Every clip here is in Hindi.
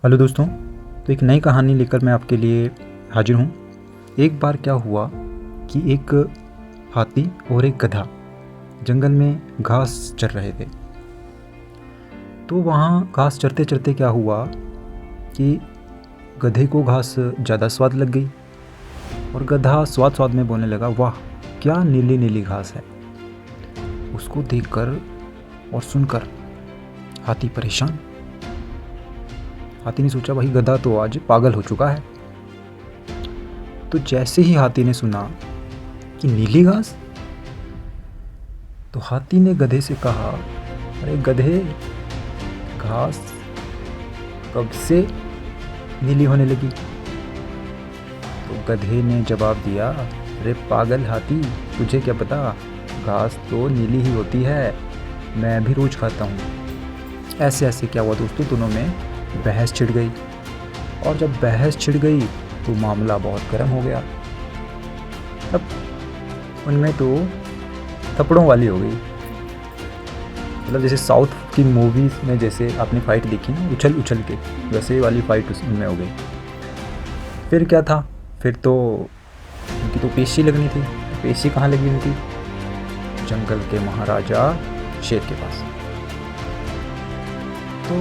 हेलो दोस्तों, तो एक नई कहानी लेकर मैं आपके लिए हाजिर हूँ। एक बार क्या हुआ कि एक हाथी और एक गधा जंगल में घास चर रहे थे। तो वहाँ घास चरते चरते क्या हुआ कि गधे को घास ज़्यादा स्वाद लग गई और गधा स्वाद स्वाद में बोलने लगा, वाह क्या नीली नीली घास है। उसको देखकर और सुनकर हाथी परेशान। हाथी ने सोचा, भाई गधा तो आज पागल हो चुका है। तो जैसे ही हाथी ने सुना कि नीली घास, तो हाथी ने गधे से कहा, अरे गधे, घास कब से नीली होने लगी? तो गधे ने जवाब दिया, अरे पागल हाथी, तुझे क्या पता, घास तो नीली ही होती है, मैं भी रोज खाता हूँ। ऐसे ऐसे क्या हुआ दोस्तों, दोनों में बहस छिड़ गई। और जब बहस छिड़ गई तो मामला बहुत गर्म हो गया। अब उनमें तो थप्पड़ों वाली हो गई। मतलब जैसे साउथ की मूवीज़ में जैसे आपने फाइट देखी ना, उछल उछल के, वैसे वाली फाइट उनमें हो गई। फिर क्या था, फिर तो उनकी तो पेशी लगनी थी। पेशी कहाँ लगी उनकी? जंगल के महाराजा शेर के पास। तो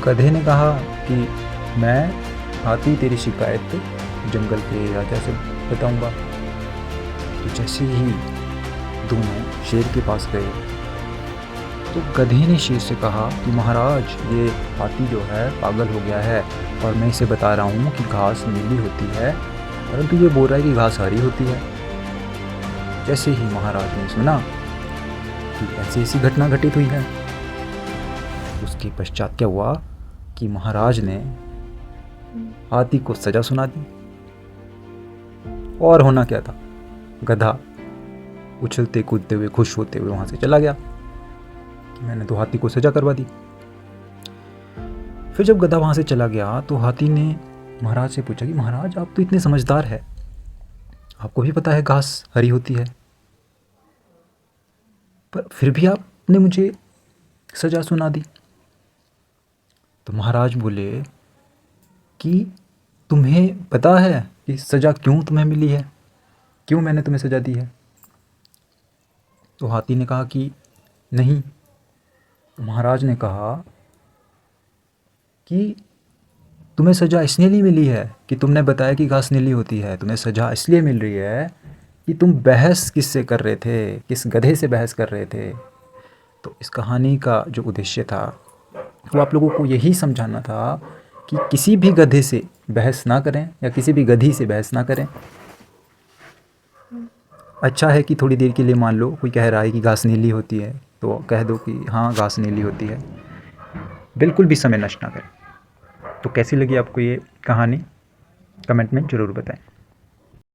गधे ने कहा कि मैं हाथी तेरी शिकायत जंगल के राजा से बताऊंगा। तो जैसे ही दोनों शेर के पास गए तो गधे ने शेर से कहा कि महाराज, ये हाथी जो है पागल हो गया है और मैं इसे बता रहा हूँ कि घास नीली होती है, परंतु ये बोल रहा है कि घास हरी होती है। जैसे ही महाराज ने सुना कि ऐसी ऐसी घटना घटित हुई है, उसके पश्चात क्या हुआ कि महाराज ने हाथी को सजा सुना दी। और होना क्या था, गधा उछलते कूदते हुए खुश होते हुए वहां से चला गया कि मैंने तो हाथी को सजा करवा दी। फिर जब गधा वहां से चला गया तो हाथी ने महाराज से पूछा कि महाराज, आप तो इतने समझदार है, आपको भी पता है घास हरी होती है, पर फिर भी आपने मुझे सजा सुना दी। तो महाराज बोले कि तुम्हें पता है कि सजा क्यों तुम्हें मिली है, क्यों मैंने तुम्हें सजा दी है? तो हाथी ने कहा कि नहीं। तो महाराज ने कहा कि तुम्हें सजा इसलिए नहीं मिली है कि तुमने बताया कि घास नीली होती है, तुम्हें सजा इसलिए मिल रही है कि तुम बहस किससे कर रहे थे, किस गधे से बहस कर रहे थे। तो इस कहानी का जो उद्देश्य था वो आप लोगों को यही समझाना था कि किसी भी गधे से बहस ना करें या किसी भी गधी से बहस ना करें। अच्छा है कि थोड़ी देर के लिए मान लो कोई कह रहा है कि घास नीली होती है तो कह दो कि हाँ घास नीली होती है, बिल्कुल भी समय नष्ट ना करें। तो कैसी लगी आपको ये कहानी, कमेंट में ज़रूर बताएं।